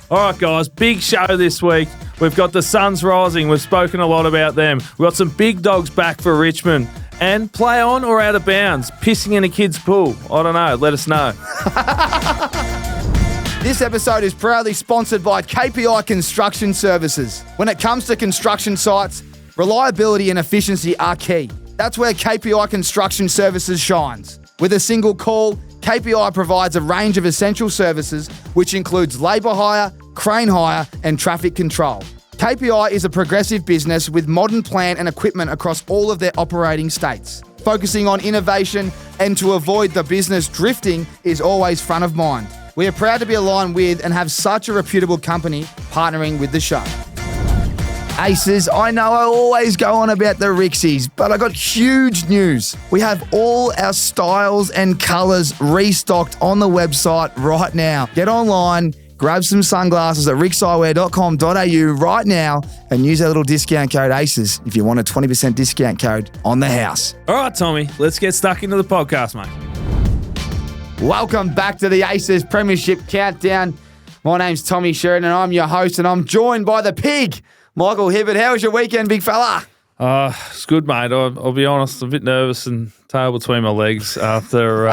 All right, guys, big show this week. We've got the Suns rising. We've spoken a lot about them. We've got some big dogs back for Richmond. And play on or out of bounds, pissing in a kid's pool. I don't know. Let us know. This episode is proudly sponsored by KPI Construction Services. When it comes to construction sites, reliability and efficiency are key. That's where KPI Construction Services shines. With a single call, KPI provides a range of essential services, which includes labour hire, crane hire, and traffic control. KPI is a progressive business with modern plant and equipment across all of their operating states. Focusing on innovation and to avoid the business drifting is always front of mind. We are proud to be aligned with and have such a reputable company partnering with the show. Aces, I know I always go on about the RIXXs, but I got huge news. We have all our styles and colours restocked on the website right now. Get online, grab some sunglasses at rixxeyewear.com.au right now and use our little discount code ACES if you want a 20% discount code on the house. All right, Tommy, let's get stuck into the podcast, mate. Welcome back to the ACES Premiership Countdown. My name's Tommy Sheridan and I'm your host, and I'm joined by the pig, Michael Hibbert. How was your weekend, big fella? It's good, mate. I'll be honest, I'm a bit nervous and tail between my legs after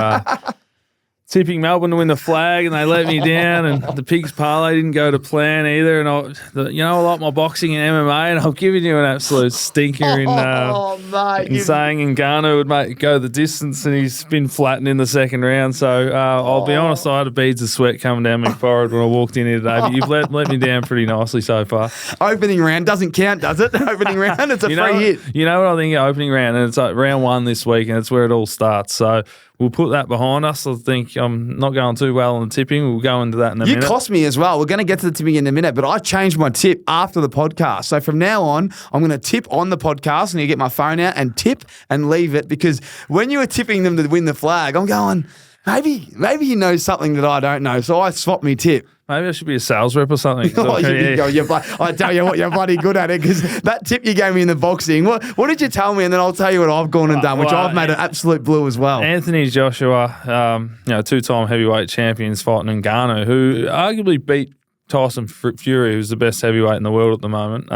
tipping Melbourne to win the flag, and they let me down, and the Pigs parlay didn't go to plan either. And I like my boxing and MMA, and I've given you an absolute stinker in saying Ngannou would go the distance, and he's been flattened in the second round. So I'll be honest, I had beads of sweat coming down my forehead when I walked in here today, but you've let me down pretty nicely so far. Opening round doesn't count, does it? Opening round, it's a free hit. You know what I think of opening round, and it's like round one this week, and it's where it all starts. So we'll put that behind us. I think I'm not going too well on the tipping. We'll go into that in a minute. You cost me as well. We're going to get to the tipping in a minute, but I changed my tip after the podcast. So from now on, I'm going to tip on the podcast, and you get my phone out and tip and leave it, because when you were tipping them to win the flag, I'm going, maybe he knows something that I don't know. So I swapped me tip. Maybe I should be a sales rep or something. I tell you what, you're bloody good at it, because that tip you gave me in the boxing, what did you tell me? And then I'll tell you what I've gone and done, which I've made an absolute blue as well. Anthony Joshua, two-time heavyweight champions fighting Ngannou, who arguably beat Tyson Fury, who's the best heavyweight in the world at the moment,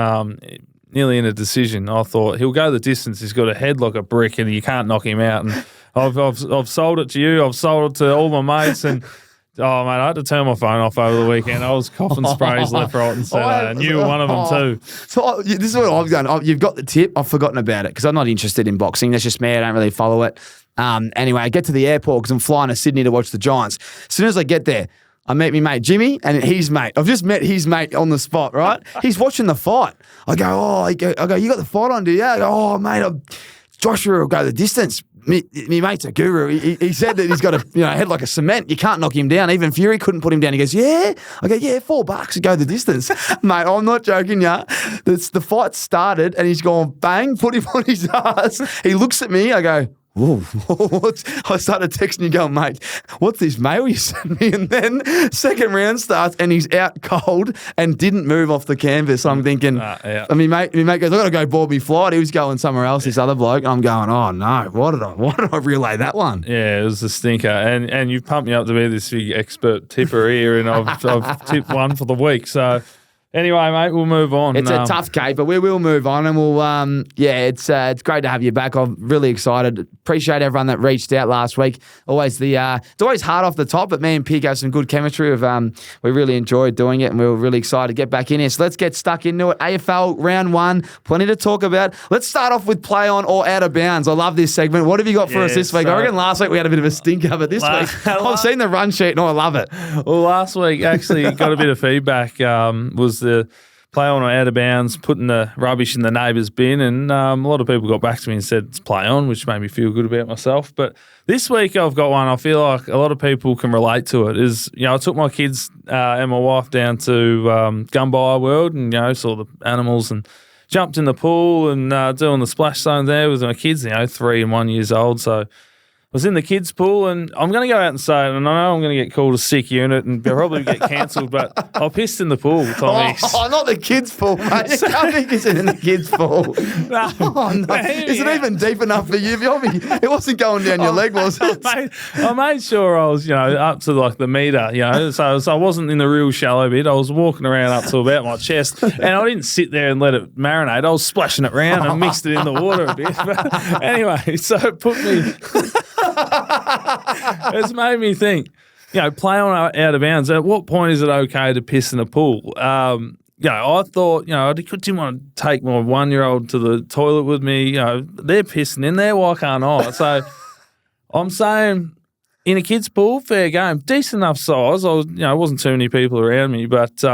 nearly in a decision. I thought he'll go the distance. He's got a head like a brick, and you can't knock him out. And I've sold it to you. I've sold it to all my mates, and oh, mate, I had to turn my phone off over the weekend. I was coughing sprays left, right and centre, and you were one of them too. So this is what I've done. You've got the tip. I've forgotten about it because I'm not interested in boxing. That's just me. I don't really follow it. Anyway, I get to the airport because I'm flying to Sydney to watch the Giants. As soon as I get there, I meet my mate Jimmy and his mate. I've just met his mate on the spot, right? He's watching the fight. I go, you got the fight on, do you? I go, oh, mate, Joshua will go the distance. Me mate's a guru. He said that he's got a head like a cement. You can't knock him down. Even Fury couldn't put him down. He goes, yeah. I go, yeah, $4 to go the distance. Mate, I'm not joking, yeah. The fight started and he's gone, bang, put him on his ass. He looks at me. I go, whoa. I started texting you going, mate, what's this mail you sent me? And then second round starts and he's out cold and didn't move off the canvas. I'm thinking, my mate goes, I've got to go board me flight. He was going somewhere else, this other bloke. And I'm going, oh no, why did I relay that one? Yeah, it was a stinker. And you've pumped me up to be this big expert tipper here, and I've tipped one for the week. So anyway, mate, we'll move on. It's a tough cake, but we will move on, and we'll. It's great to have you back. I'm really excited. Appreciate everyone that reached out last week. It's always hard off the top, but me and Pig have some good chemistry. We really enjoyed doing it, and we were really excited to get back in here. So let's get stuck into it. AFL round one, plenty to talk about. Let's start off with play on or out of bounds. I love this segment. What have you got for us this week? I reckon last week we had a bit of a stinker, but this week I've seen the run sheet and I love it. Well, last week actually got a bit of feedback. Was the play on or out of bounds, putting the rubbish in the neighbour's bin, and a lot of people got back to me and said it's play on, which made me feel good about myself. But this week I've got one I feel like a lot of people can relate to. It is, I took my kids and my wife down to Gumby World and, saw the animals and jumped in the pool and doing the splash zone there with my kids, 3 and 1 years old. So was in the kids' pool, and I'm going to go out and say it, and I know I'm going to get called a sick unit and probably get cancelled, but I pissed in the pool, Tommy. Oh, not the kids' pool, mate. You can't be kissing in the kids' pool. No. Oh, no. Is it even deep enough for you? It wasn't going down your leg, was it? I made sure I was, up to like the metre, so I wasn't in the real shallow bit. I was walking around up to about my chest, and I didn't sit there and let it marinate. I was splashing it around and mixed it in the water a bit. But anyway, so it put me... It's made me think, play on out of bounds. At what point is it okay to piss in a pool? I thought, I didn't want to take my 1-year-old to the toilet with me. They're pissing in there. Why can't I? So I'm saying in a kid's pool, fair game, decent enough size. Wasn't too many people around me, but,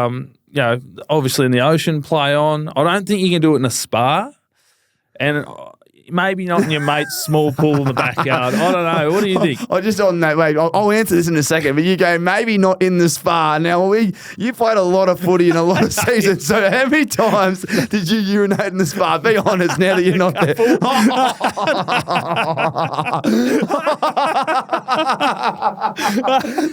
obviously in the ocean, play on. I don't think you can do it in a spa. And maybe not in your mate's small pool in the backyard. I don't know. What do you think? Just on that, wait, I'll answer this in a second, but you go, maybe not in the spa. Now, you played a lot of footy in a lot of seasons, so how many times did you urinate in the spa? Be honest now that you're not there.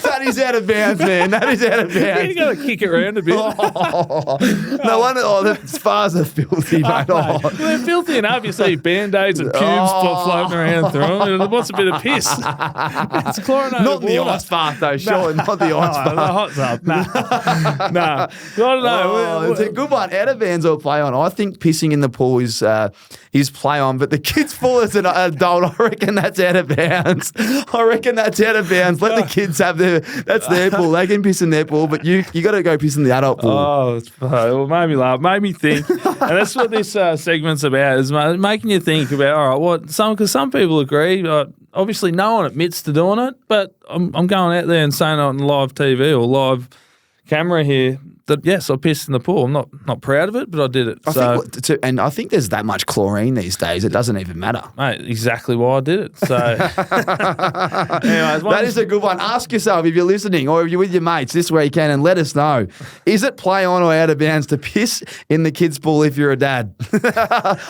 That is out of bounds, man. That is out of bounds. You got to kick it around a bit. No wonder, the spas are filthy, mate. Well, they're filthy enough. You see Band-Aids and pubes floating around through them. What's a bit of piss? It's chlorinated Not the water. ice bath, though, surely. Not the ice bath. The hot tub. Nah. I don't know. It's a good one. Out of bounds or play on. I think pissing in the pool is play on, but the kids' pool as an adult, I reckon that's out of bounds. Let the kids have that's their pool. They can piss in their pool, but you got to go piss in the adult pool. Oh, it made me laugh, made me think, and that's what this segment's about, is making you think about, all right, because some people agree. Obviously, no one admits to doing it, but I'm going out there and saying it on live TV or live camera here that, yes, I pissed in the pool. I'm not proud of it, but I did it. I think there's that much chlorine these days, it doesn't even matter. Mate, exactly why I did it. So, anyways, that is a good one. Ask yourself if you're listening or if you're with your mates this weekend and let us know. Is it play on or out of bounds to piss in the kids' pool if you're a dad?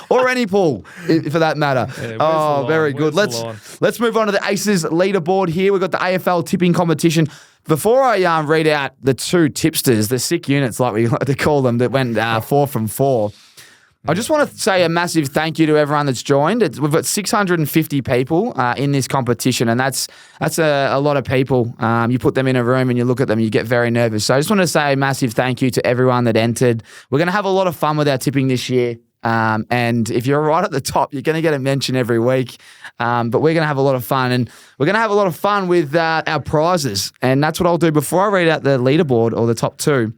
Or any pool, for that matter. Yeah, very good. Let's move on to the Aces leaderboard here. We've got the AFL tipping competition. Before I read out the two tipsters, the sick units, like we like to call them, that went 4 from 4, I just want to say a massive thank you to everyone that's joined. We've got 650 people in this competition, and that's a lot of people. You put them in a room and you look at them, you get very nervous. So I just want to say a massive thank you to everyone that entered. We're going to have a lot of fun with our tipping this year. And if you're right at the top, you're going to get a mention every week. But we're going to have a lot of fun, and we're going to have a lot of fun with our prizes. And that's what I'll do before I read out the leaderboard or the top two.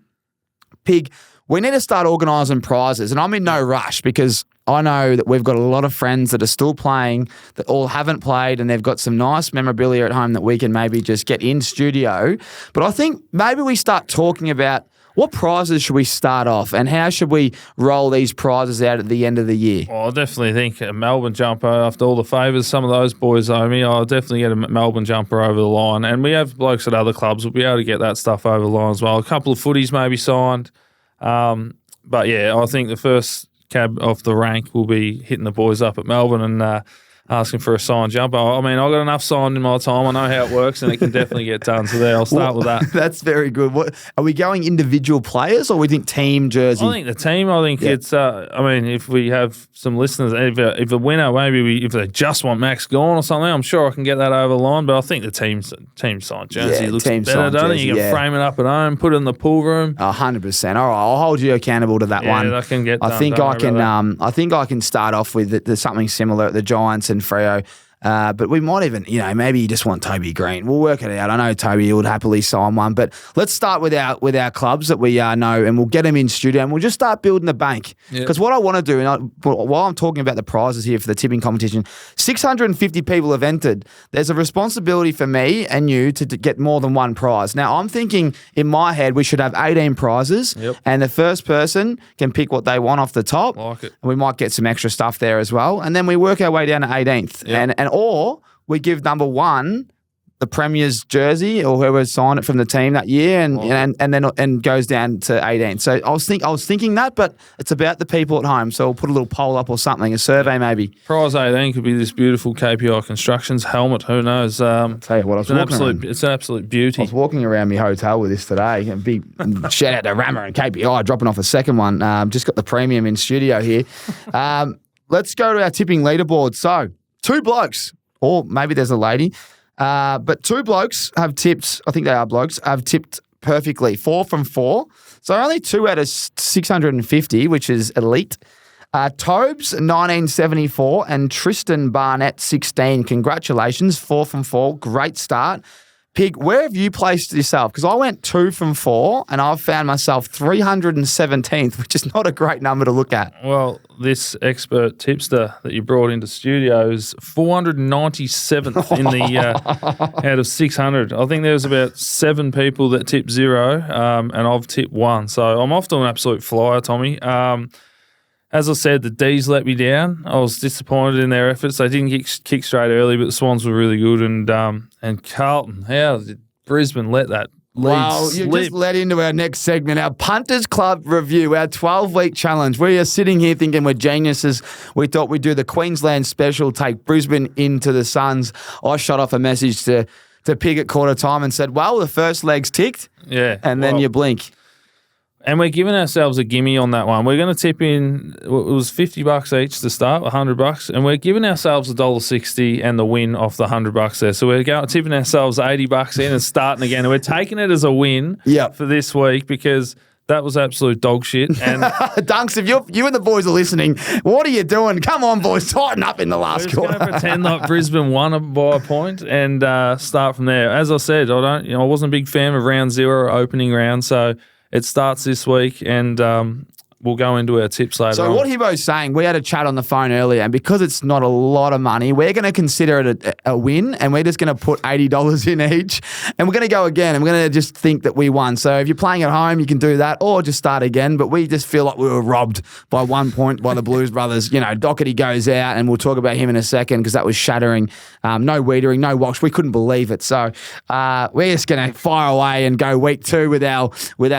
Pig, we need to start organising prizes, and I'm in no rush because I know that we've got a lot of friends that are still playing that all haven't played, and they've got some nice memorabilia at home that we can maybe just get in studio. But I think maybe we start talking about what prizes should we start off, and how should we roll these prizes out at the end of the year? Well, I definitely think a Melbourne jumper, after all the favours some of those boys owe me, I'll definitely get a Melbourne jumper over the line. And we have blokes at other clubs who'll be able to get that stuff over the line as well. A couple of footies maybe signed. But, yeah, I think the first cab off the rank will be hitting the boys up at Melbourne and asking for a signed jumper. I mean, I've got enough signed in my time. I know how it works, and it can definitely get done. So there, I'll start with that. That's very good. What are we going, individual players, or we think team jersey? I think the team. I think it's. I mean, if we have some listeners, if a winner, maybe if they just want Max Gawn or something, I'm sure I can get that over the line. But I think the team signed jersey looks better, doesn't it? You can frame it up at home, put it in the pool room. 100%. All right, I'll hold you accountable to that one. Yeah, that can get done. I think I can start off with something similar at the Giants and Freo. But we might even, maybe you just want Toby Green. We'll work it out. I know Toby would happily sign one, but let's start with our clubs that we know, and we'll get them in studio, and we'll just start building the bank. Because what I want to do, while I'm talking about the prizes here for the tipping competition, 650 people have entered. There's a responsibility for me and you to get more than one prize. Now, I'm thinking in my head we should have 18 prizes, and the first person can pick what they want off the top. Like it. And we might get some extra stuff there as well. And then we work our way down to 18th. Or we give number one the Premier's jersey or whoever signed it from the team that year, and goes down to 18. So I was thinking that, but it's about the people at home. So we'll put a little poll up or something, a survey maybe. Prize 18 could be this beautiful KPI Constructions helmet. Who knows? I'll tell you what, it's an absolute beauty. I was walking around my hotel with this today. A big shout out to Rammer and KPI dropping off a second one. Just got the premium in studio here. Let's go to our tipping leaderboard. So 2 blokes, or maybe there's a lady, but 2 blokes have tipped, I think they are blokes, have tipped perfectly, 4 from 4. So only 2 out of 650, which is elite. Tobes, 1974, and Tristan Barnett, 16. Congratulations, 4 from 4. Great start. Pig, where have you placed yourself? Because I went 2 from 4, and I've found myself 317th, which is not a great number to look at. Well, this expert tipster that you brought into studio is 497th in the out of 600. I think there was about 7 people that tipped 0, and I've tipped 1. So I'm off to an absolute flyer, Tommy. As I said, the D's let me down. I was disappointed in their efforts. They didn't kick straight early, but the Swans were really good. And Carlton, how did Brisbane let that lead slip? You just led into our next segment, our Punters Club review, our 12-week challenge. We are sitting here thinking we're geniuses. We thought we'd do the Queensland special, take Brisbane into the Suns. I shot off a message to Pig at quarter time and said, well, the first leg's ticked. Yeah. And then you blink. And we're giving ourselves a gimme on that one. We're going to tip in, it was $50 each to start, $100, and we're giving ourselves $1.60 and the win off the $100 there. So we're tipping ourselves $80 in and starting again. And we're taking it as a win for this week because that was absolute dog shit. And Dunks, if you and the boys are listening, what are you doing? Come on, boys, tighten up in the last quarter. We're going to pretend like Brisbane won by a point and start from there. As I said, I wasn't a big fan of round 0 opening round, so it starts this week, and we'll go into our tips later on. So what Hibbo's saying, we had a chat on the phone earlier, and because it's not a lot of money, we're going to consider it a win, and we're just going to put $80 in each, and we're going to go again, and we're going to just think that we won. So if you're playing at home, you can do that, or just start again, but we just feel like we were robbed by 1 point by the Blues brothers. Doherty goes out, and we'll talk about him in a second because that was shattering. No Wiedering, no Walsh. We couldn't believe it. So we're just going to fire away and go week 2 with our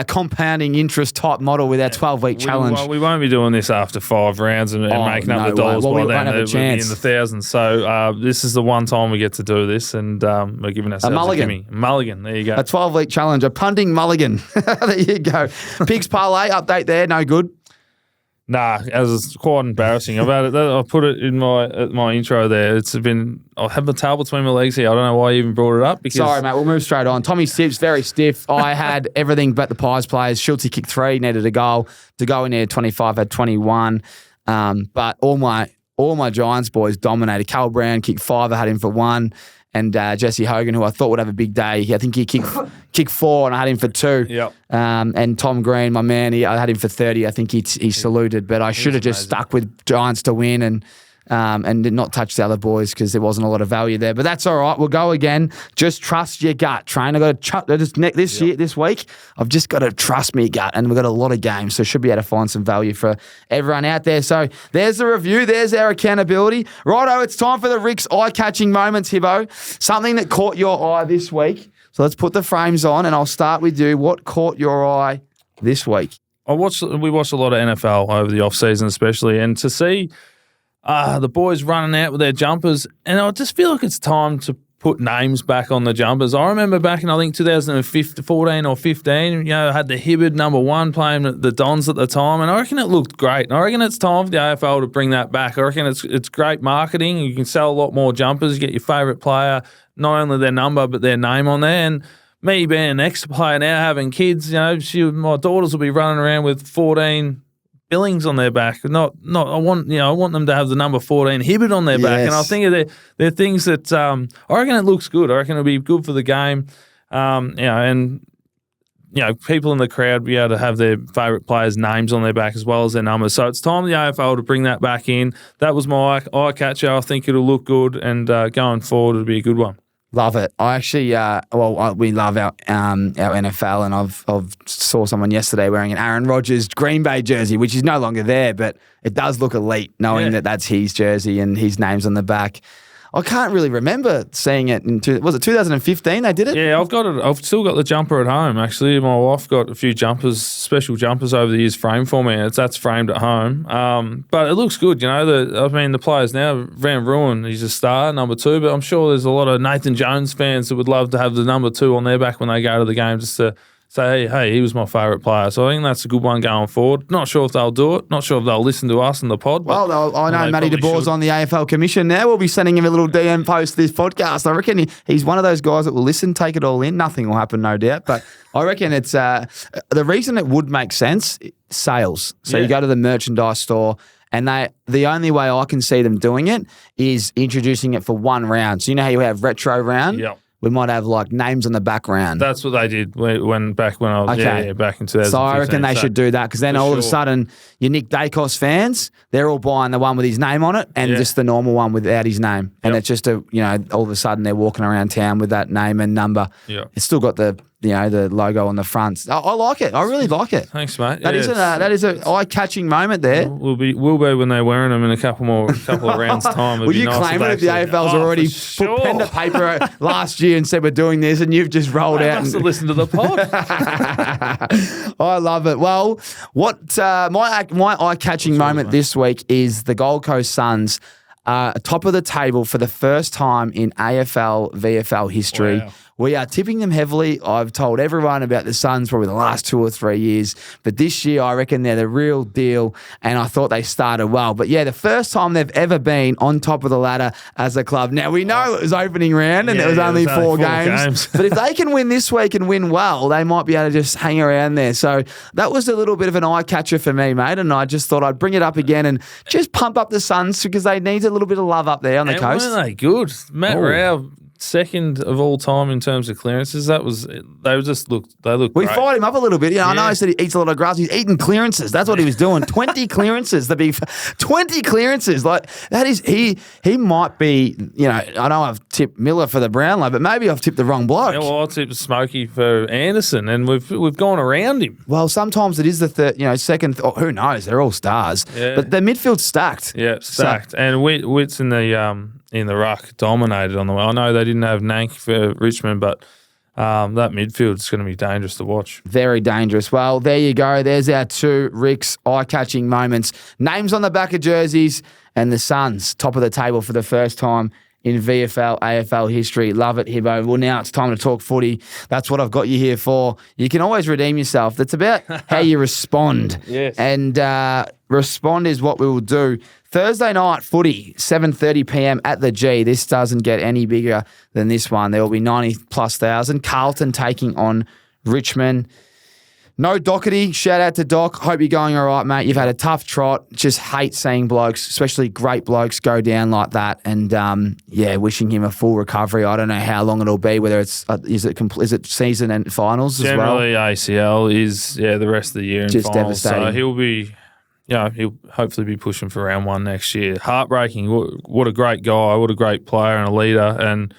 compounding interest type model with our 12-week challenge. Well, we won't be doing this after 5 rounds and making up the dollars by then. We'll be in the thousands. So this is the one time we get to do this, and we're giving ourselves a gimme. Mulligan, there you go. A 12-week challenge, a punting mulligan. There you go. Pigs parlay update there, no good. Nah, it's quite embarrassing. I put it in my intro there. I have the tail between my legs here. I don't know why you even brought it up. Sorry, mate. We'll move straight on. Tommy's tips, very stiff. I had everything but the Pies players. Schultze kicked 3, needed a goal. To go in there, 25, had 21. But all my Giants boys dominated. Cal Brown kicked 5. I had him for 1. And Jesse Hogan, who I thought would have a big day, I think he kicked 4, and I had him for 2. Yep. And Tom Green, my man, I had him for 30. I think he saluted, but I should have just stuck with Giants to win and did not touch the other boys because there wasn't a lot of value there. But that's all right. We'll go again. Just trust your gut, Train. This week, I've just got to trust me gut, and we've got a lot of games, so should be able to find some value for everyone out there. So there's the review. There's our accountability. Righto, it's time for the RIXX eye-catching moments, Hibbo. Something that caught your eye this week. So let's put the frames on, and I'll start with you. What caught your eye this week? We watched a lot of NFL over the off-season especially, and to see the boys running out with their jumpers, and I just feel like it's time to put names back on the jumpers. I remember back in, I think, 2014 or 15, had the Hibbard #1 playing at the Dons at the time, and I reckon it looked great. And I reckon it's time for the AFL to bring that back. I reckon it's great marketing. You can sell a lot more jumpers. You get your favourite player, not only their number, but their name on there. And me being an ex-player now, having kids, my daughters will be running around with 14 Billings on their back. I want them to have the number 14 Hibbard on their back. And I think they're things that I reckon it looks good. I reckon it'll be good for the game. People in the crowd be able to have their favourite players' names on their back as well as their numbers. So it's time for the AFL to bring that back in. That was my eye catcher. I think it'll look good, and going forward, it'll be a good one. Love it. I actually, we love our NFL, and I've saw someone yesterday wearing an Aaron Rodgers Green Bay jersey, which is no longer there, but it does look elite knowing that that's his jersey and his name's on the back. I can't really remember seeing it was it 2015 they did it? Yeah, I've got it. I've still got the jumper at home, actually. My wife got a few special jumpers over the years framed for me, and that's framed at home. But it looks good, the players now, Van Ruin, he's a star, number 2, but I'm sure there's a lot of Nathan Jones fans that would love to have the number 2 on their back when they go to the game just to say, hey, he was my favourite player. So I think that's a good one going forward. Not sure if they'll do it. Not sure if they'll listen to us in the pod. Well, I know Matty De Boer's on the AFL Commission now. We'll be sending him a little DM post this podcast. I reckon he's one of those guys that will listen, take it all in. Nothing will happen, no doubt. But I reckon it's the reason it would make sense, sales. So you go to the merchandise store, and the only way I can see them doing it is introducing it for one round. So you know how you have retro round? Yep. We might have like names on the background. That's what they did back when I was back in 2015. So I reckon they should do that because then all of a sudden your Nick Dacos fans, they're all buying the one with his name on it and just the normal one without his name. And it's just all of a sudden they're walking around town with that name and number. Yeah. It's still got the logo on the front. I like it. I really like it. Thanks, mate. That is an eye-catching moment there. Will be when they're wearing them in a couple of rounds time. Will you claim it if the AFL's already put pen to paper last year and said we're doing this and you've just rolled out? Must have listened to the pod. I love it. Well, what my eye-catching moment this week is the Gold Coast Suns top of the table for the first time in AFL VFL history. Wow. We are tipping them heavily. I've told everyone about the Suns probably the last 2 or 3 years. But this year, I reckon they're the real deal. And I thought they started well. But yeah, the first time they've ever been on top of the ladder as a club. Now, we know it was opening round and it was only 4 games. But if they can win this week and win well, they might be able to just hang around there. So that was a little bit of an eye catcher for me, mate. And I just thought I'd bring it up again and just pump up the Suns because they need a little bit of love up there on the coast. Weren't they good? Matt Rao, second of all time in terms of clearances. They looked We great. fired him up a little bit. I know I said he eats a lot of grass. He's eating clearances. That's what he was doing. 20 clearances. 20 clearances. Like that is he might be, I know I've tipped Miller for the Brownlow, but maybe I've tipped the wrong bloke. Yeah, well, I tipped Smokey for Anderson and we've gone around him. Well, sometimes it is the third, second, who knows? They're all stars. Yeah. But the midfield's stacked. Yeah, stacked. And Witt's in the ruck dominated on the way. I know they didn't have Nank for Richmond, but that midfield is going to be dangerous to watch. Very dangerous. Well, there you go. There's our 2 RIXX eye-catching moments. Names on the back of jerseys and the Suns, top of the table for the first time in VFL, AFL history. Love it, Hibbo. Well, now it's time to talk footy. That's what I've got you here for. You can always redeem yourself. That's about how you respond. Yes. And respond is what we will do. Thursday night footy, 7:30 p.m. at the G. This doesn't get any bigger than this one. There will be 90,000+. Carlton taking on Richmond. No Doherty. Shout out to Doc. Hope you're going all right, mate. You've had a tough trot. Just hate seeing blokes, especially great blokes, go down like that. And, wishing him a full recovery. I don't know how long it'll be, whether it's is it season and finals as well? Generally, ACL is, the rest of the year in just finals. devastating. So he'll be... he'll hopefully be pushing for round 1 next year. Heartbreaking. What a great guy. What a great player and a leader. And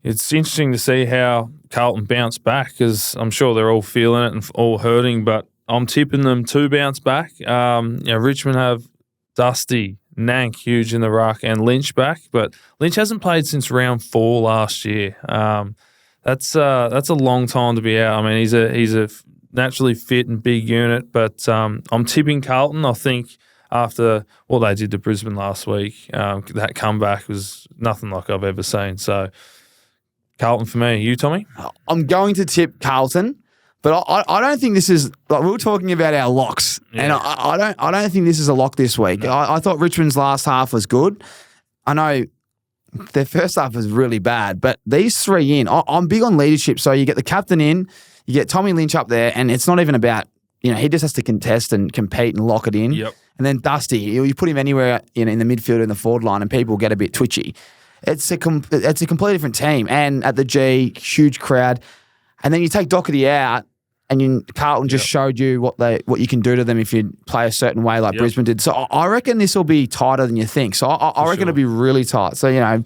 it's interesting to see how Carlton bounce back because I'm sure they're all feeling it and all hurting, but I'm tipping them to bounce back. Richmond have Dusty, Nank, huge in the ruck, and Lynch back, but Lynch hasn't played since round 4 last year. That's a long time to be out. I mean, he's a naturally fit and big unit, but I'm tipping Carlton. I think after what they did to Brisbane last week, that comeback was nothing like I've ever seen. So Carlton for me. You, Tommy? I'm going to tip Carlton, but I don't think this is like we were talking about our locks, and I don't think this is a lock this week. No. I thought Richmond's last half was good. I know their first half was really bad, but these 3 in, I'm big on leadership. So you get the captain in. You get Tommy Lynch up there, and it's not even about, he just has to contest and compete and lock it in. Yep. And then Dusty, you put him anywhere in the midfield in the forward line, and people get a bit twitchy. It's a completely different team. And at the G, huge crowd. And then you take Doherty out, and Carlton just showed you what you can do to them if you play a certain way like Brisbane did. So I reckon this will be tighter than you think. So I reckon it'll be really tight. So,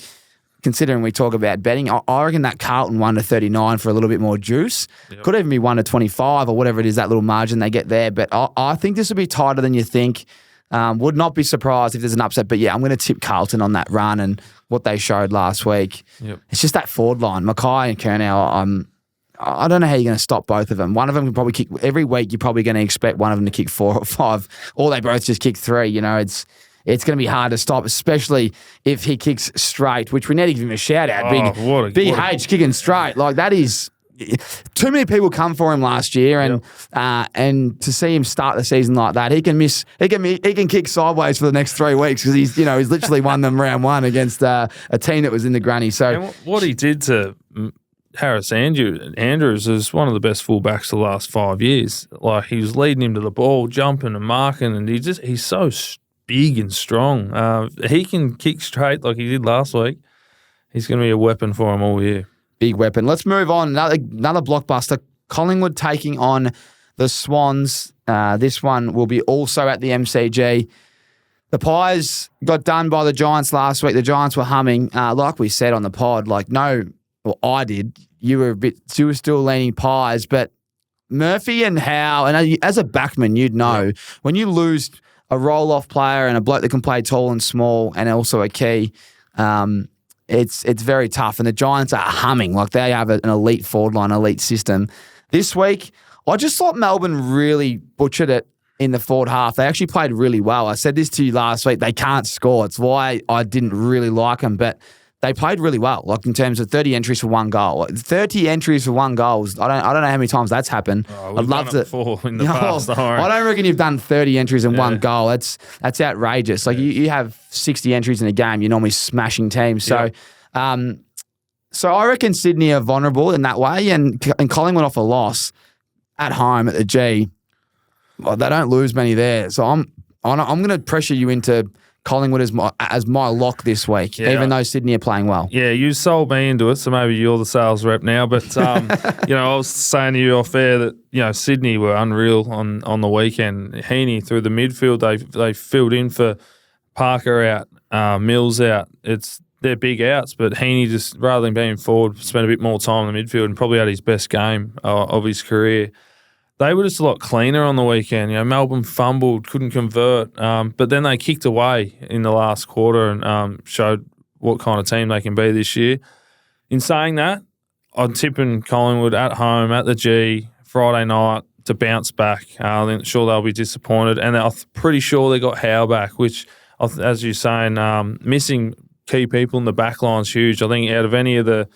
considering we talk about betting, I reckon that Carlton 1-39 for a little bit more juice. Yep. Could even be 1-25 or whatever it is, that little margin they get there. But I think this will be tighter than you think. Would not be surprised if there's an upset. But yeah, I'm going to tip Carlton on that run and what they showed last week. Yep. It's just that forward line. Mackay and Curnow, I don't know how you're going to stop both of them. One of them can probably kick every week. You're probably going to expect one of them to kick 4 or 5, or they both just kick 3. You know, it's going to be hard to stop, especially if he kicks straight, which we need to give him a shout out. Big H kicking straight, like that is. Too many people come for him last year, and to see him start the season like that, he can kick sideways for the next 3 weeks because he's literally won them round 1 against a team that was in the granny. So and what he did to Harris Andrews is one of the best fullbacks the last 5 years. Like, he was leading him to the ball, jumping and marking, and he's so big and strong. He can kick straight like he did last week. He's going to be a weapon for him all year. Big weapon. Let's move on. Another blockbuster. Collingwood taking on the Swans. This one will be also at the MCG. The Pies got done by the Giants last week. The Giants were humming. Like we said on the pod, I did. You were still leaning Pies, but Murphy and Howe, and as a backman, you'd know, when you lose a roll-off player and a bloke that can play tall and small and also a key, it's very tough. And the Giants are humming. Like, they have an elite forward line, elite system. This week, I just thought Melbourne really butchered it in the forward half. They actually played really well. I said this to you last week. They can't score. It's why I didn't really like them. But they played really well, like in terms of 30 entries for 1 goal. 30 entries for 1 goal. I don't know how many times that's happened. I'd love to. Before in the past, I don't reckon you've done 30 entries in 1 goal. That's outrageous. Like, you have 60 entries in a game. You're normally smashing teams. So, so I reckon Sydney are vulnerable in that way, and Collingwood off a loss at home at the G. Well, they don't lose many there. So I'm going to pressure you into Collingwood as my lock this week, even though Sydney are playing well. Yeah, you sold me into it, so maybe you're the sales rep now. But, I was saying to you off air that, Sydney were unreal on the weekend. Heaney through the midfield, they filled in for Parker out, Mills out. They're big outs, but Heaney just, rather than being forward, spent a bit more time in the midfield and probably had his best game of his career. They were just a lot cleaner on the weekend. Melbourne fumbled, couldn't convert, but then they kicked away in the last quarter and showed what kind of team they can be this year. In saying that, I'm tipping Collingwood at home at the G Friday night to bounce back. I'm sure they'll be disappointed, and I'm pretty sure they got Howe back, which, as you're saying, missing key people in the back line's huge. I think out of any of the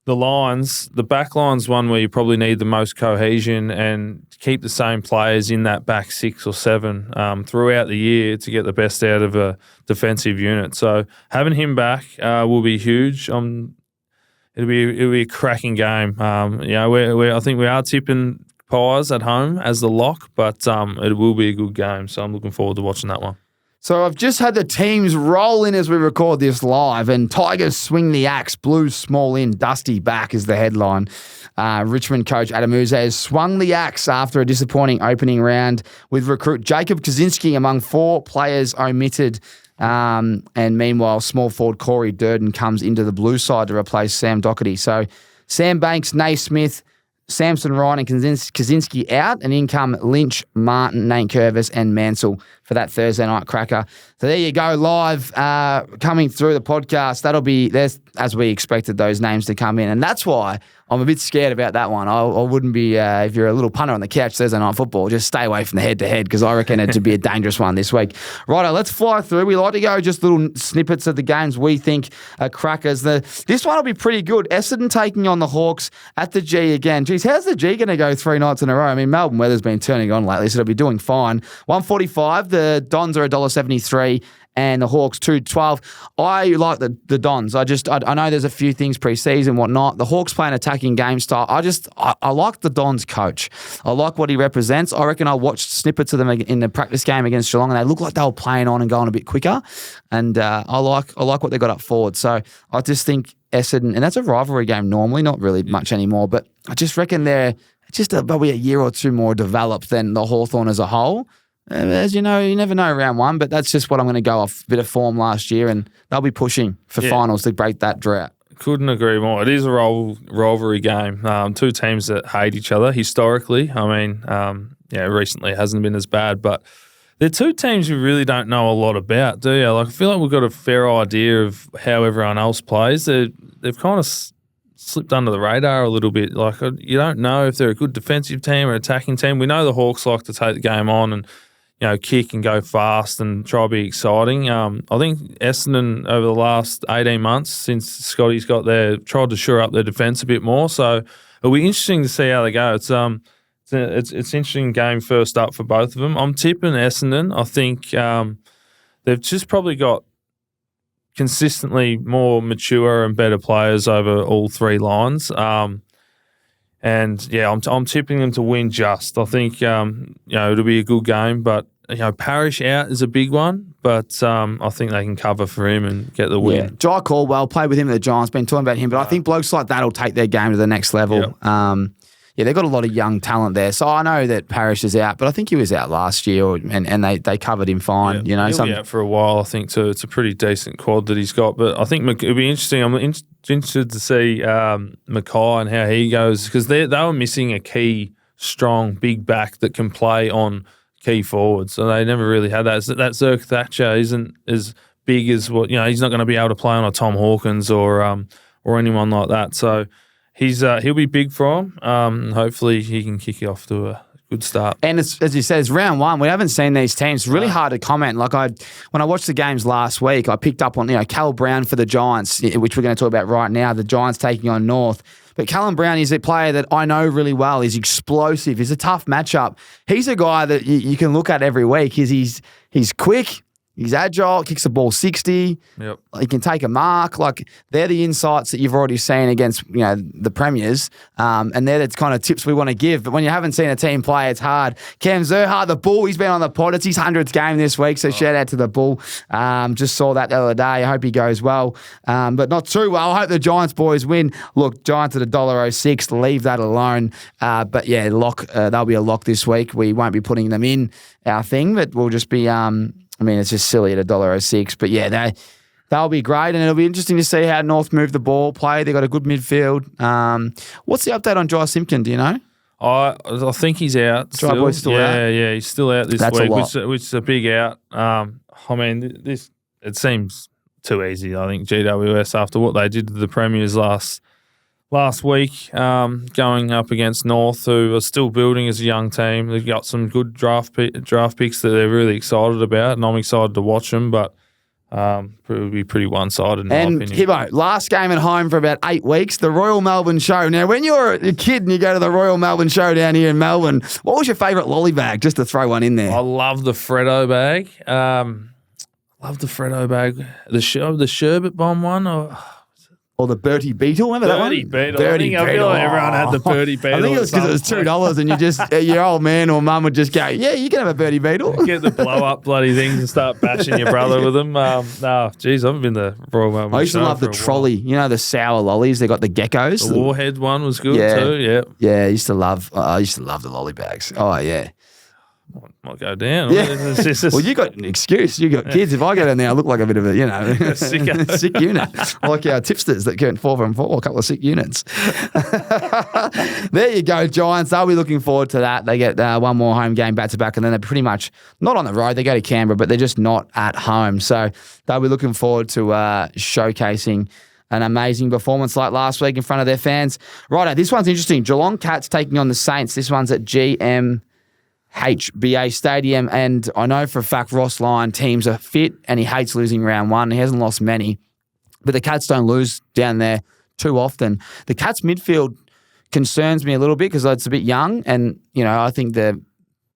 lines, the back line's one where you probably need the most cohesion and keep the same players in that back 6 or 7 throughout the year to get the best out of a defensive unit. So having him back will be huge. It'll be a cracking game. I think we are tipping Pies at home as the lock, but it will be a good game. So I'm looking forward to watching that one. So I've just had the teams roll in as we record this live, and Tigers swing the axe, Blues small in, Dusty back is the headline. Richmond coach Adam Uze has swung the axe after a disappointing opening round with recruit Jacob Kaczynski among 4 players omitted. And meanwhile, small forward Corey Durden comes into the blue side to replace Sam Doherty. So Sam Banks, Naismith, Samson, Ryan and Kaczynski out, and in come Lynch, Martin, Nate Curvis and Mansell for that Thursday night cracker. So there you go, live coming through the podcast. There's, as we expected, those names to come in, and that's why I'm a bit scared about that one. I wouldn't be, if you're a little punter on the couch Thursday night football, just stay away from the head-to-head because I reckon it to be a dangerous one this week. Righto, let's fly through. We like to go just little snippets of the games we think are crackers. This one will be pretty good. Essendon taking on the Hawks at the G again. Geez, how's the G going to go 3 nights in a row? I mean, Melbourne weather's been turning on lately, so it'll be doing fine. 145, the Dons are $1.73. And the Hawks 2.12. I like the Dons. I know there's a few things pre-season, whatnot. The Hawks play an attacking game style. I like the Dons coach. I like what he represents. I reckon I watched snippets of them in the practice game against Geelong, and they look like they were playing on and going a bit quicker. And I like what they got up forward. So I just think Essendon, and that's a rivalry game normally, not really much anymore, but I just reckon they're just probably a year or 2 more developed than the Hawthorn as a whole. As you know, you never know round 1, but that's just what I'm going to go off. A bit of form last year, and they'll be pushing for finals to break that drought. Couldn't agree more. It is a rivalry game. 2 teams that hate each other historically. I mean, recently it hasn't been as bad, but They're two teams you really don't know a lot about, do you? Like, I feel like we've got a fair idea of how everyone else plays. They've kind of slipped under the radar a little bit. Like, you don't know if they're a good defensive team or attacking team. We know the Hawks like to take the game on and, kick and go fast and try to be exciting. I think Essendon over the last 18 months since Scotty's got there tried to shore up their defence a bit more. So it'll be interesting to see how they go. It's an interesting game first up for both of them. I'm tipping Essendon. I think they've just probably got consistently more mature and better players over all three lines. I'm tipping them to win just. I think, it'll be a good game, but, Parrish out is a big one, but I think they can cover for him and get the win. Yeah. Jai Caldwell, played with him at the Giants, been talking about him, but I think blokes like that will take their game to the next level. Yep. They've got a lot of young talent there. So I know that Parrish is out, but I think he was out last year and they covered him fine. Yeah, he'll be out for a while, I think, too. It's a pretty decent quad that he's got. But I think it'll be interesting. I'm interested to see Mackay and how he goes because they were missing a key, strong, big back that can play on key forwards. So they never really had that. That Zerk Thatcher isn't as big as what, he's not going to be able to play on a Tom Hawkins or anyone like that. So he'll be big for him. Hopefully he can kick it off to a good start. And as you said, it's round one. We haven't seen these teams. It's really hard to comment. Like when I watched the games last week, I picked up on Cal Brown for the Giants, which we're going to talk about right now. The Giants taking on North. But Callum Brown is a player that I know really well. He's explosive. He's a tough matchup. He's a guy that you can look at every week. He's quick. He's agile, kicks the ball 60. Yep. He can take a mark. Like, they're the insights that you've already seen against, the Premiers. And they're the kind of tips we want to give. But when you haven't seen a team play, it's hard. Cam Zerha, the Bull, he's been on the pod. It's his 100th game this week, so shout out to the Bull. Just saw that the other day. I hope he goes well. But not too well. I hope the Giants boys win. Look, Giants at $1.06. Leave that alone. But yeah, they'll be a lock this week. We won't be putting them in our thing, but we'll just be... it's just silly at $1.06. But yeah, they'll be great, and it'll be interesting to see how North move the ball, play. They've got a good midfield. What's the update on Jai Simpkin? Do you know? I think he's out. Jai Boy's still out? Yeah, he's still out this week, which is a big out. It seems too easy, I think, GWS, after what they did to the Premiers last week, going up against North, who are still building as a young team. They've got some good draft picks that they're really excited about, and I'm excited to watch them, but it would be pretty one-sided in my opinion. And Hibbo, last game at home for about 8 weeks, the Royal Melbourne Show. Now, when you're a kid and you go to the Royal Melbourne Show down here in Melbourne, what was your favourite lolly bag, just to throw one in there? I love the Freddo bag. The sherbet bomb one. Or the Bertie Beetle, remember that one? Beetle. I feel like everyone had the Bertie Beetle. I think it was because it was $2 and you just, your old man or mum would just go, yeah, you can have a Bertie Beetle. Get the blow-up bloody things and start bashing your brother with them. I haven't been the Royal Melbourne. I used to love the trolley. The sour lollies. They got the geckos. The Warhead one was good too, yeah. Yeah, I used to love the lolly bags. Oh, yeah. Might go down. Yeah. Well, you got an excuse. You got kids. If I go down there, I look like a bit of a, sick unit. Like our tipsters that get 4 from 4, a couple of sick units. There you go, Giants. They'll be looking forward to that. They get one more home game back to back, and then they're pretty much not on the road. They go to Canberra, but they're just not at home. So they'll be looking forward to showcasing an amazing performance like last week in front of their fans. Righto, this one's interesting. Geelong Cats taking on the Saints. This one's at HBA Stadium, and I know for a fact Ross Lyon teams are fit and he hates losing round one. He hasn't lost many, but the Cats don't lose down there too often. The Cats midfield concerns me a little bit because it's a bit young, and I think the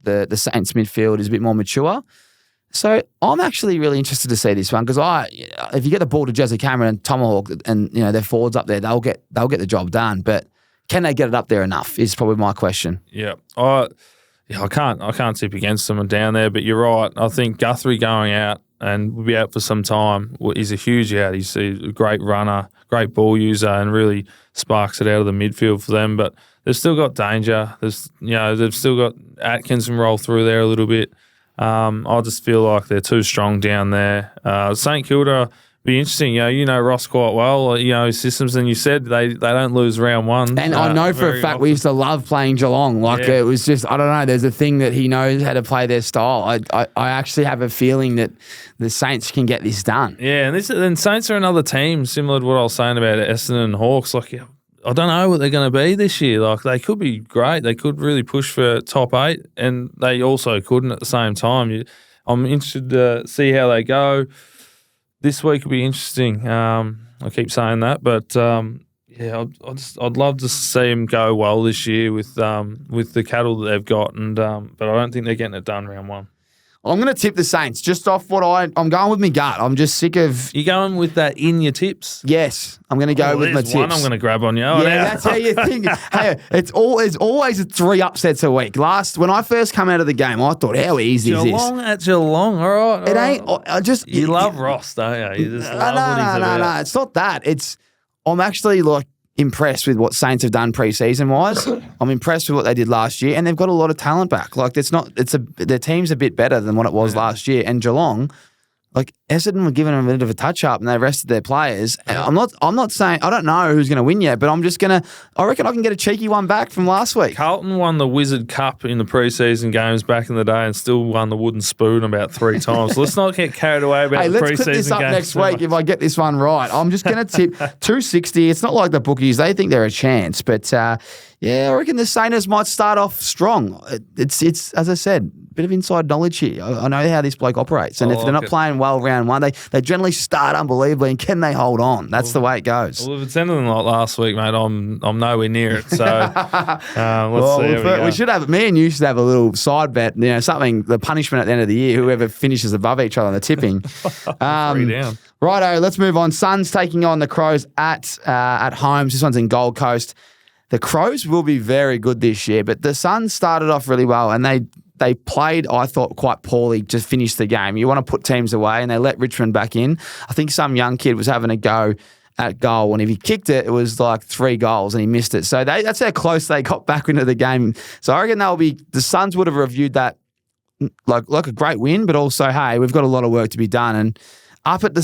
Saints midfield is a bit more mature. So I'm actually really interested to see this one because if you get the ball to Jesse Cameron and Tomahawk and their forwards up there, they'll get the job done. But can they get it up there enough? Is probably my question. Yeah. I can't tip against them down there, but you're right. I think Guthrie going out and will be out for some time is a huge out. He's a great runner, great ball user, and really sparks it out of the midfield for them. But they've still got danger. They've still got Atkins and roll through there a little bit. I just feel like they're too strong down there. St Kilda Be interesting. You know Ross quite well. His systems, and you said they don't lose round one. And I know for a fact we used to love playing Geelong. It was just, I don't know, there's a thing that he knows how to play their style. I actually have a feeling that the Saints can get this done. Yeah, and Saints are another team, similar to what I was saying about Essendon and Hawks. I don't know what they're going to be this year. They could be great. They could really push for top 8, and they also couldn't at the same time. I'm interested to see how they go. This week will be interesting. I keep saying that, but I'd love to see them go well this year with the cattle that they've got, but I don't think they're getting it done round 1. I'm going to tip the Saints just off what I'm going with my gut. I'm just sick of. You going with that in your tips? Yes, I'm going to go with my tips. One I'm going to grab on you. That's how you think. Hey, it's always 3 upsets a week. When I first come out of the game, I thought, how easy is this? Geelong at Geelong, all right. It ain't. You love Ross, don't you? You just love what he's about. No. It's not that. I'm actually impressed with what Saints have done pre-season wise. I'm impressed with what they did last year, and they've got a lot of talent back. Their team's a bit better than what it was last year. And Geelong, Essendon were giving them a bit of a touch up, and they rested their players. And I'm not saying I don't know who's going to win yet, but I'm just gonna. I reckon I can get a cheeky one back from last week. Carlton won the Wizard Cup in the pre-season games back in the day, and still won the wooden spoon about 3 times. So let's not get carried away about the pre-season games. Let's clip this up next week if I get this one right. I'm just going to tip 260. It's not like the bookies; they think they're a chance, but I reckon the Saints might start off strong. It's as I said, a bit of inside knowledge here. I know how this bloke operates, and if they're not playing well round 1, they generally start unbelievably, and can they hold on? That's the way it goes. Well, if it's anything like last week, mate, I'm nowhere near it. So let's see. We should have. Me and you should have a little side bet. Something. The punishment at the end of the year, whoever finishes above each other on the tipping. 3 down. Righto, let's move on. Suns taking on the Crows at home. This one's in Gold Coast. The Crows will be very good this year, but the Suns started off really well, and they played, I thought, quite poorly to finish the game. You want to put teams away, and they let Richmond back in. I think some young kid was having a go at goal, and if he kicked it, it was 3 goals, and he missed it. So that's how close they got back into the game. So I reckon the Suns would have reviewed that like a great win, but also, hey, we've got a lot of work to be done. And up at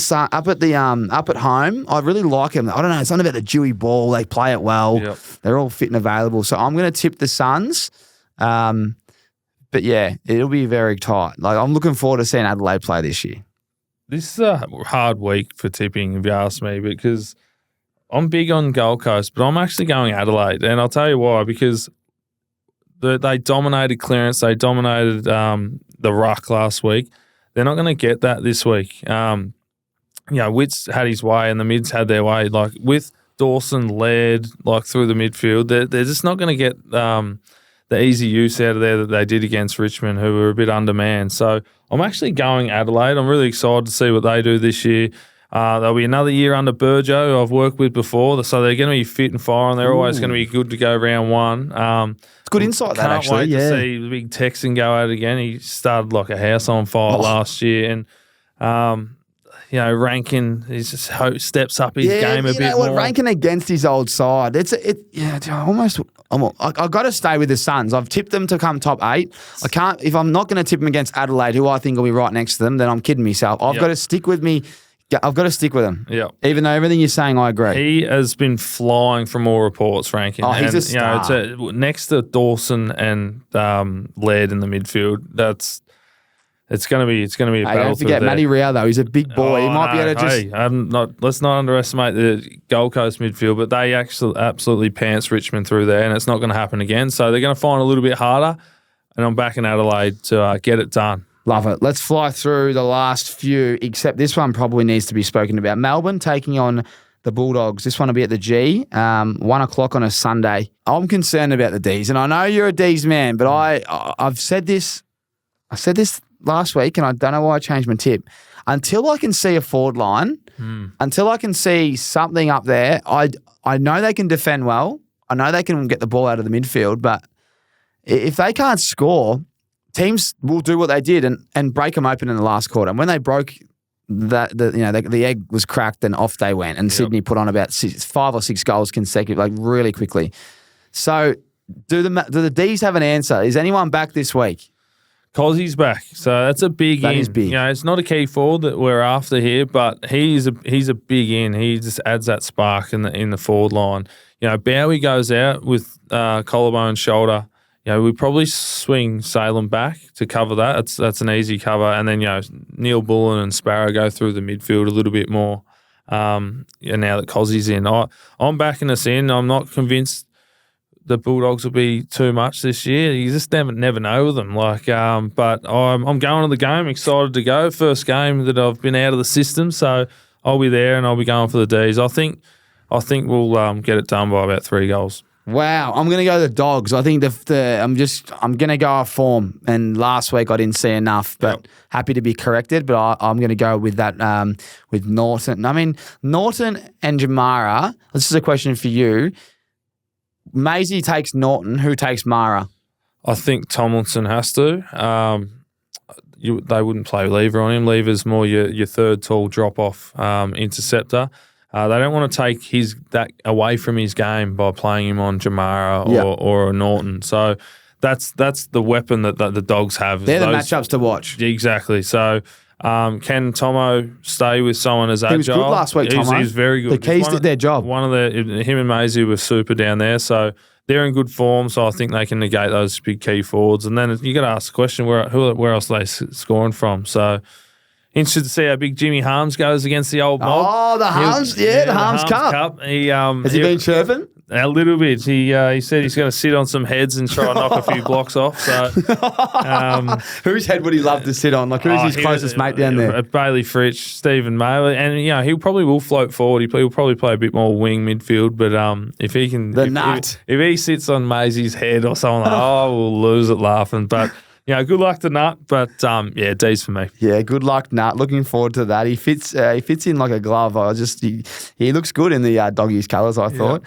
home, I really like them. I don't know, it's something about the dewy ball. They play it well. Yep. They're all fit and available. So I'm going to tip the Suns. But yeah, it'll be very tight. I'm looking forward to seeing Adelaide play this year. This is a hard week for tipping, if you ask me, because I'm big on Gold Coast, but I'm actually going Adelaide. And I'll tell you why, because they dominated clearance. They dominated the ruck last week. They're not going to get that this week. Witts had his way and the mids had their way. With Dawson led through the midfield, they're just not going to get the easy use out of there that they did against Richmond, who were a bit undermanned. So I'm actually going Adelaide. I'm really excited to see what they do this year. There'll be another year under Burjo, who I've worked with before, so they're going to be fit and firing. They're always going to be good to go round 1. It's good insight, that actually. Can't wait to see the big Texan go at it again. He started like a house on fire last year, and Rankin, he just steps up his game a bit more. Rankin against his old side. I've got to stay with the Suns. I've tipped them to come top 8. I can't, if I'm not going to tip them against Adelaide, who I think will be right next to them, then I'm kidding myself. I've got to stick with me. I've got to stick with him. Yeah. Even though everything you're saying, I agree. He has been flying from all reports, Rankin. He's a star. Next to Dawson and Laird in the midfield, it's going to be a battle. Don't forget Matty Rao though. He's a big boy. He might be able to just. Let's not underestimate the Gold Coast midfield, but they actually absolutely pants Richmond through there, and it's not going to happen again. So they're going to find it a little bit harder, and I'm backing Adelaide to get it done. Love it. Let's fly through the last few, except this one probably needs to be spoken about. Melbourne taking on the Bulldogs. This one will be at the G, 1:00 on a Sunday. I'm concerned about the Ds, and I know you're a Ds man, but I've said this. I said this last week, and I don't know why I changed my tip. Until I can see a forward line, until I can see something up there, I know they can defend well. I know they can get the ball out of the midfield, but if they can't score, teams will do what they did and break them open in the last quarter. And when they broke the egg was cracked and off they went. And Sydney put on about 5 or 6 goals consecutive, really quickly. So do the Ds have an answer? Is anyone back this week? Cozzy's back, so that's a big That in. is big. You know, it's not a key forward that we're after here, but he's a big in. He just adds that spark in the forward line. You know, Bowie goes out with collarbone, shoulder. You know, we probably swing Salem back to cover that. That's an easy cover, and then Neil Bullen and Sparrow go through the midfield a little bit more. Now that Cozzy's in, I'm backing us in. I'm not convinced the Bulldogs will be too much this year. You just never know with them. But I'm going to the game, excited to go. First game that I've been out of the system, so I'll be there and I'll be going for the D's. I think we'll get it done by about 3 goals. Wow, I'm going to go the Dogs. I think I'm going to go off form. And last week I didn't see enough, but happy to be corrected. But I'm going to go with that with Norton. I mean, Norton and Jamara. This is a question for you. Maisie takes Norton. Who takes Mara? I think Tomlinson has to. They wouldn't play Lever on him. Lever's more your third tall drop-off interceptor. They don't want to take that away from his game by playing him on Jamara or a Norton. So that's the weapon that the Dogs have. They're the matchups to watch. Exactly. So can Tomo stay with someone as agile? He was good last week, Tomo. He's very good. The Keys did their job. Him and Maisie were super down there. So they're in good form. So I think they can negate those big key forwards. And then you got to ask the question, where else are they scoring from? So interested to see how big Jimmy Harms goes against the old mob. Oh, the Harms, the Harms Cup. Has he been chirping? A little bit. He said he's going to sit on some heads and try and knock a few blocks off. So, whose head would he love to sit on? Like, who's his closest mate down there? Bailey Fritsch, Stephen Mailer, and he probably will float forward. He'll probably play a bit more wing midfield. But if he can, if he sits on Maisie's head or something, we'll lose it laughing. But. Good luck to Nut, but D's for me. Yeah, good luck, Nut. Looking forward to that. He fits in like a glove. He looks good in the Doggies colours, I thought.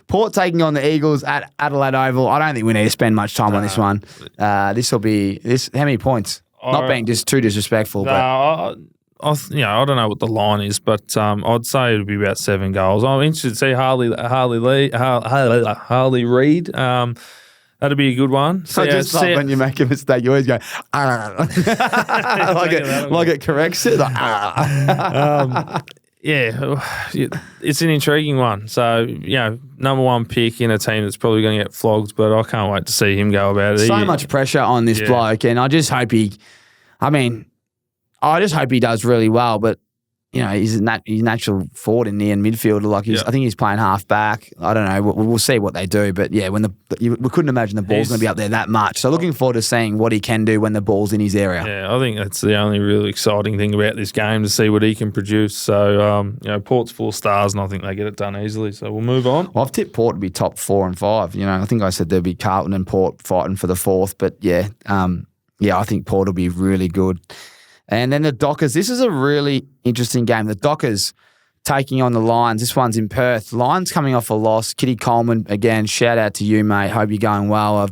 Port taking on the Eagles at Adelaide Oval. I don't think we need to spend much time on this one. This will be how many points? Not being just too disrespectful. I don't know what the line is, but I'd say it'll be about 7 goals. I'm interested to see Harley Reid. That'd be a good one. So just like when you make a mistake, you always go, like it corrects it. It's an intriguing one. So, number 1 pick in a team that's probably going to get flogged, but I can't wait to see him go about it. So much pressure on this bloke, and I just hope he does really well, but he's a natural forward in near midfielder. I think he's playing half back. I don't know. We'll see what they do. But when we couldn't imagine the ball's going to be up there that much. So looking forward to seeing what he can do when the ball's in his area. Yeah, I think that's the only really exciting thing about this game, to see what he can produce. So Port's 4 stars, and I think they get it done easily. So we'll move on. Well, I've tipped Port to be top 4 and 5. I think I said there'd be Carlton and Port fighting for the 4th. But I think Port will be really good. And then the Dockers. This is a really interesting game. The Dockers taking on the Lions. This one's in Perth. Lions coming off a loss. Kitty Coleman, again, shout out to you, mate. Hope you're going well.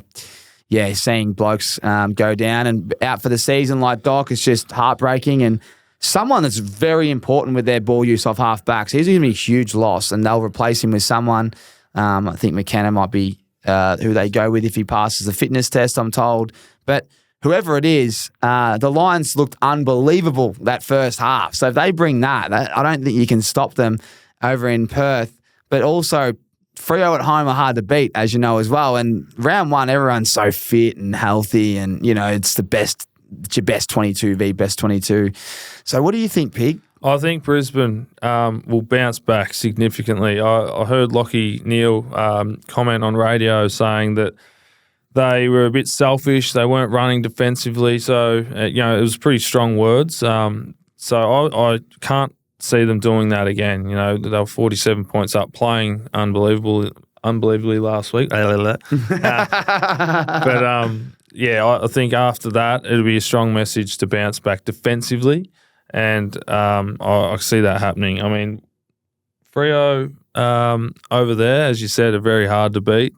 Seeing blokes go down and out for the season like Doc is just heartbreaking. And someone that's very important with their ball use off half-backs. He's going to be a huge loss, and they'll replace him with someone. I think McKenna might be who they go with if he passes the fitness test, I'm told. But whoever it is, the Lions looked unbelievable that first half. So if they bring that, I don't think you can stop them over in Perth. But also, Freo at home are hard to beat, as you know, as well. And round 1, everyone's so fit and healthy, and, it's the best. It's your best 22 v best 22. So what do you think, Pig? I think Brisbane will bounce back significantly. I heard Lockie Neal comment on radio saying that they were a bit selfish. They weren't running defensively. So, it was pretty strong words. So I can't see them doing that again. They were 47 points up, playing unbelievably last week. I think after that, it'll be a strong message to bounce back defensively. And I see that happening. I mean, Freo over there, as you said, are very hard to beat.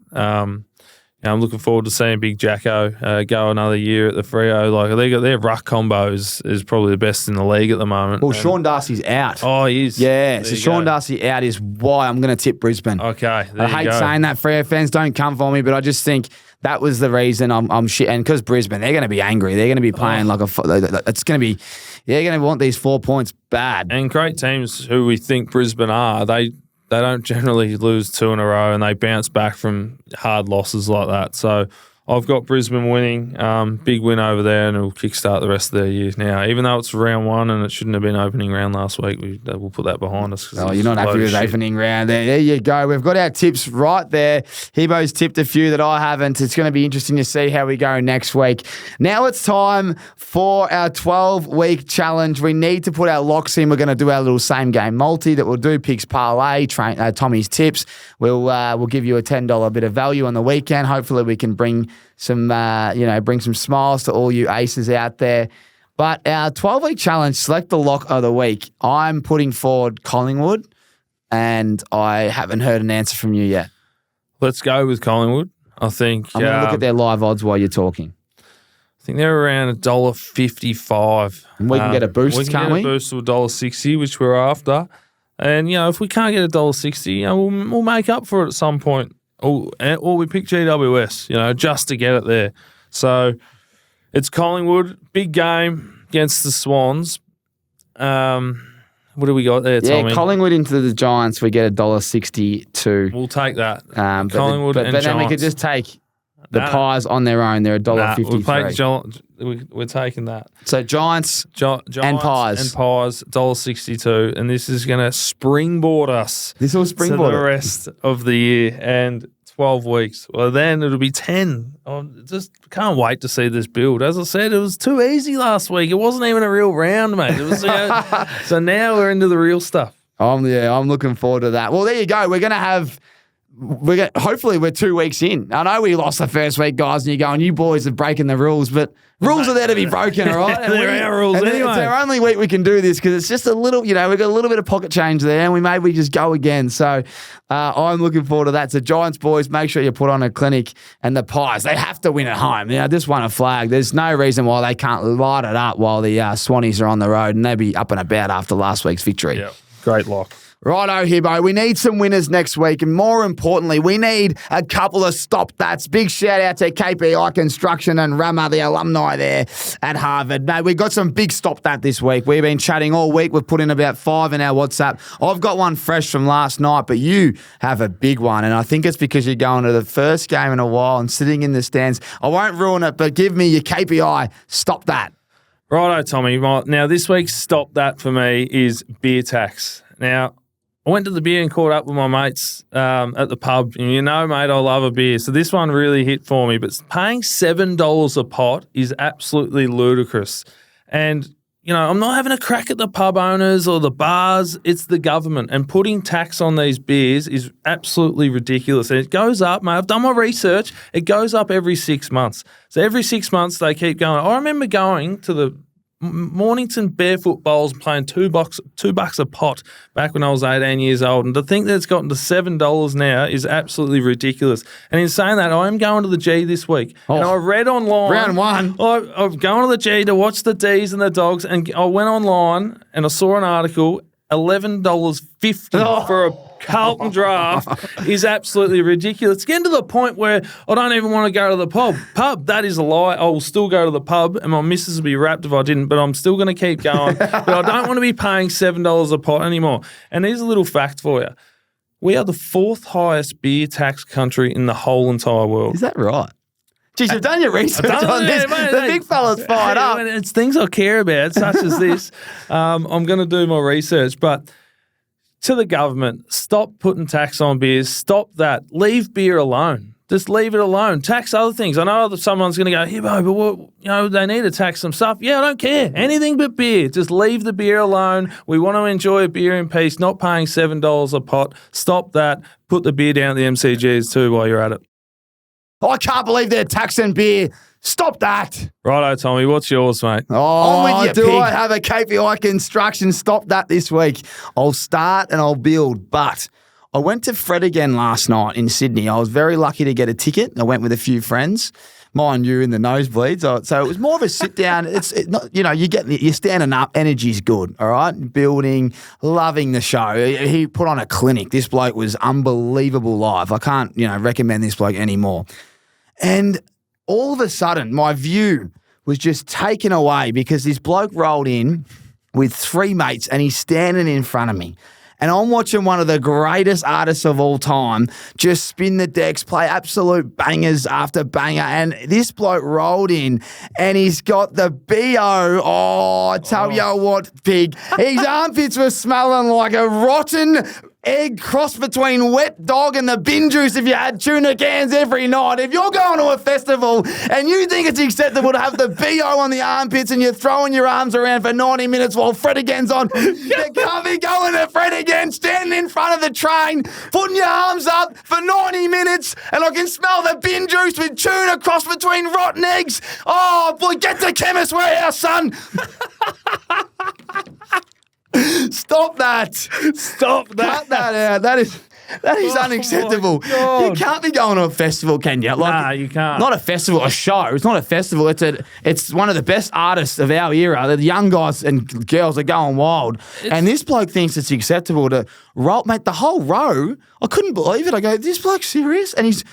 I'm looking forward to seeing Big Jacko go another year at the Freo. Like their ruck combo is probably the best in the league at the moment. Well, Sean Darcy's out. Oh, he is. Yeah, so Sean Darcy out is why I'm going to tip Brisbane. Okay, I hate saying that. Freo fans, don't come for me, but I just think that was the reason I'm shit. And because Brisbane, they're going to be angry. They're going to be playing it's going to be, they're going to want these 4 points bad. And great teams who we think Brisbane are, they don't generally lose 2 in a row and they bounce back from hard losses like that. So I've got Brisbane winning, big win over there, and it'll kickstart the rest of their year now. Even though it's round 1 and it shouldn't have been opening round last week, we'll put that behind us. Oh, you're not happy with opening round there. There you go. We've got our tips right there. Hebo's tipped a few that I haven't. It's going to be interesting to see how we go next week. Now it's time for our 12-week challenge. We need to put our locks in. We're going to do our little same game multi that we'll do Pigs Parlay, Tommy's tips. We'll give you a $10 bit of value on the weekend. Hopefully we can bring some smiles to all you aces out there. But our 12-week challenge, select the lock of the week. I'm putting forward Collingwood, and I haven't heard an answer from you yet. Let's go with Collingwood. I think I'm going to look at their live odds while you're talking. I think they're around $1.55. And we can get a boost, can't we? We can get a boost to $1.60, which we're after. And, if we can't get $1.60, we'll make up for it at some point. Or we pick GWS, just to get it there. So it's Collingwood, big game against the Swans. What do we got there, Tommy? Yeah, Collingwood into the Giants, we get $1.62. We'll take that. Collingwood and Giants. But then we could just take the Pies on their own. They're $1.53. We're taking that. So Giants and Pies. $1.62. And this is going to springboard us to the rest of the year and 12 weeks. Well, then it'll be 10. I just can't wait to see this build. As I said, it was too easy last week. It wasn't even a real round, mate. It was, so now we're into the real stuff. I'm looking forward to that. Well, there you go. We're going to have... hopefully we're 2 weeks in. I know we lost the first week, guys, and you're going, you boys are breaking the rules, but rules are there to be broken, all right? They're our rules anyway. It's our only week we can do this because it's just a little, we've got a little bit of pocket change there, and we just go again. So I'm looking forward to that. So Giants, boys, make sure you put on a clinic, and the Pies, they have to win at home. This won a flag. There's no reason why they can't light it up while the Swannies are on the road, and they'll be up and about after last week's victory. Yeah, great lock. Righto, Hibbo. We need some winners next week, and more importantly, we need a couple of stop-that's. Big shout-out to KPI Construction and Rama, the alumni there at Harvard. Mate, we got some big stop-that this week. We've been chatting all week. We've put in about 5 in our WhatsApp. I've got one fresh from last night, but you have a big one, and I think it's because you're going to the first game in a while and sitting in the stands. I won't ruin it, but give me your KPI stop-that. Righto, Tommy. Now, this week's stop-that for me is beer tax. Now, I went to the beer and caught up with my mates at the pub. And mate, I love a beer. So this one really hit for me. But paying $7 a pot is absolutely ludicrous. And, I'm not having a crack at the pub owners or the bars. It's the government. And putting tax on these beers is absolutely ridiculous. And it goes up, mate. I've done my research. It goes up every 6 months. So every 6 months they keep going. I remember going to the Mornington Barefoot Bowls playing $2 a pot back when I was 18 years old. And to think that it's gotten to $7 now is absolutely ridiculous. And in saying that, I am going to the G this week. And I read online. Round 1. I'm going to the G to watch the Ds and the Dogs. And I went online and I saw an article, $11.50 for a Carlton draft is absolutely ridiculous. It's getting to the point where I don't even want to go to the pub. That is a lie. I will still go to the pub, and my missus would be wrapped if I didn't, but I'm still going to keep going. But I don't want to be paying $7 a pot anymore. And here's a little fact for you. We are the 4th highest beer tax country in the whole entire world. Is that right? Jeez, you've done your research on this. Mate, the big fella's fired up. It's things I care about, such as this. I'm going to do my research, but to the government, stop putting tax on beers. Stop that. Leave beer alone. Just leave it alone. Tax other things. I know that someone's going to go, but they need to tax some stuff. Yeah, I don't care. Anything but beer. Just leave the beer alone. We want to enjoy a beer in peace, not paying $7 a pot. Stop that. Put the beer down at the MCGs too while you're at it. I can't believe they're taxing beer. Stop that. Righto, Tommy. What's yours, mate? Oh, I have a KPI Construction stop that this week? I'll start and I'll build, but I went to Fred again last night in Sydney. I was very lucky to get a ticket. I went with a few friends. Mind you, in the nosebleeds. So it was more of a sit down. It's not, you're standing up. Energy's good. All right, building, loving the show. He put on a clinic. This bloke was unbelievable live. I can't recommend this bloke anymore. And all of a sudden, my view was just taken away because this bloke rolled in with 3 mates and he's standing in front of me. And I'm watching one of the greatest artists of all time just spin the decks, play absolute bangers after banger. And this bloke rolled in and he's got the BO. Oh, I tell you what, Pig. His armpits were smelling like a rotten egg cross between wet dog and the bin juice if you had tuna cans every night. If you're going to a festival and you think it's acceptable to have the BO on the armpits and you're throwing your arms around for 90 minutes while Fred again's on, you can't be going to Fred again, standing in front of the train, putting your arms up for 90 minutes, and I can smell the bin juice with tuna cross between rotten eggs. Oh, boy, get to Chemist Warehouse, son. Stop that. Stop that. Cut that out. That is unacceptable. You can't be going to a festival, can you? Nah, you can't. Not a festival, a show. It's not a festival. It's one of the best artists of our era. The young guys and girls are going wild. And this bloke thinks it's acceptable to roll. Mate, the whole row, I couldn't believe it. I go, this bloke's serious? And his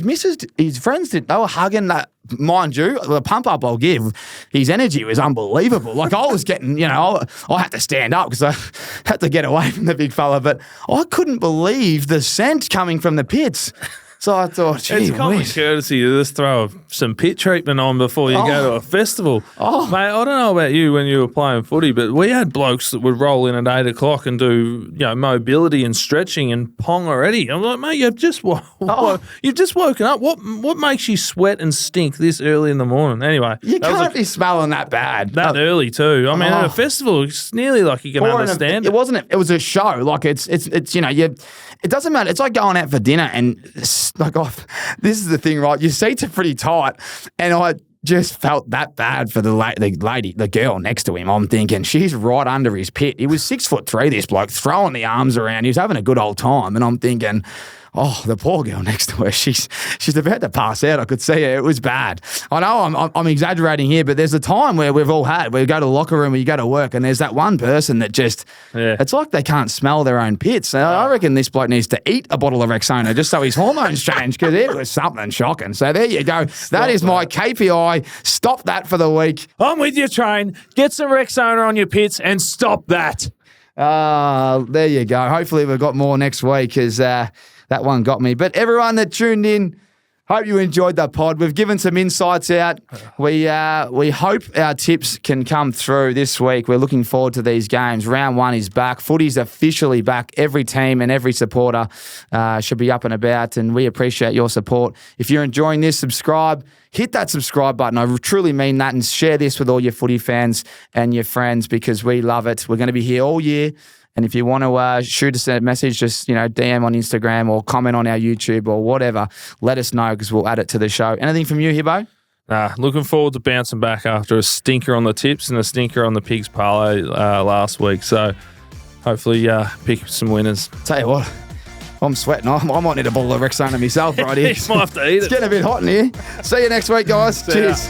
missus, his friends, they were hugging that. Mind you, the pump up I'll give, his energy was unbelievable. Like I was getting, I had to stand up because I had to get away from the big fella, but I couldn't believe the scent coming from the pits. So I thought, gee, it's common courtesy to just throw some pit treatment on before you go to a festival. Mate, I don't know about you when you were playing footy, but we had blokes that would roll in at 8 o'clock and do mobility and stretching and pong already. I'm like, mate, you've just woken up. What makes you sweat and stink this early in the morning? Anyway, you can't be smelling that bad. That early too. I mean, at a festival, it's nearly like you can understand it. It wasn't. It was a show. Like it's it doesn't matter. It's like going out for dinner and this is the thing, right? Your seats are pretty tight, and I just felt that bad for the girl next to him. I'm thinking she's right under his pit. He was 6'3", this bloke, throwing the arms around. He was having a good old time, and I'm thinking, oh, the poor girl next to her, she's about to pass out. I could see her. It was bad. I know I'm exaggerating here, but there's a time where we go to the locker room or you go to work and there's that one person that just, it's like they can't smell their own pits. And I reckon this bloke needs to eat a bottle of Rexona just so his hormones change because it was something shocking. So there you go. That is my KPI. Stop that for the week. I'm with you, Train. Get some Rexona on your pits and stop that. There you go. Hopefully we've got more next week because that one got me. But everyone that tuned in, hope you enjoyed that pod. We've given some insights out. We hope our tips can come through this week. We're looking forward to these games. Round 1 is back. Footy's officially back. Every team and every supporter should be up and about, and we appreciate your support. If you're enjoying this, subscribe. Hit that subscribe button. I truly mean that, and share this with all your footy fans and your friends because we love it. We're going to be here all year. And if you want to shoot us a message, just DM on Instagram or comment on our YouTube or whatever, let us know because we'll add it to the show. Anything from you, Hibbo? Looking forward to bouncing back after a stinker on the tips and a stinker on the Pigs Parlay last week. So hopefully pick some winners. Tell you what, I'm sweating. I might need a bottle of Rexona myself right here. You might have to eat it. It's getting a bit hot in here. See you next week, guys. Cheers.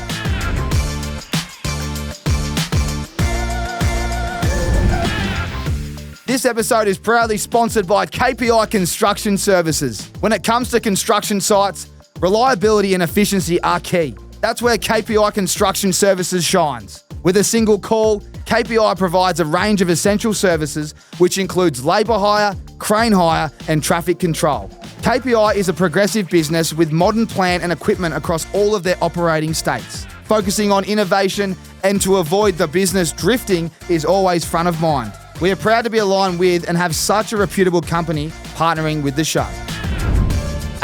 This episode is proudly sponsored by KPI Construction Services. When it comes to construction sites, reliability and efficiency are key. That's where KPI Construction Services shines. With a single call, KPI provides a range of essential services, which includes labour hire, crane hire, and traffic control. KPI is a progressive business with modern plant and equipment across all of their operating states. Focusing on innovation and to avoid the business drifting is always front of mind. We are proud to be aligned with and have such a reputable company partnering with the show.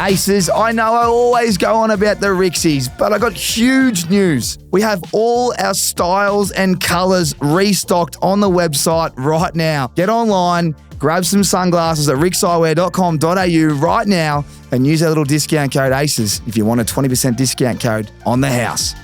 Aces, I know I always go on about the RIXXs, but I got huge news. We have all our styles and colours restocked on the website right now. Get online, grab some sunglasses at rixxeyewear.com.au right now and use our little discount code ACES if you want a 20% discount code on the house.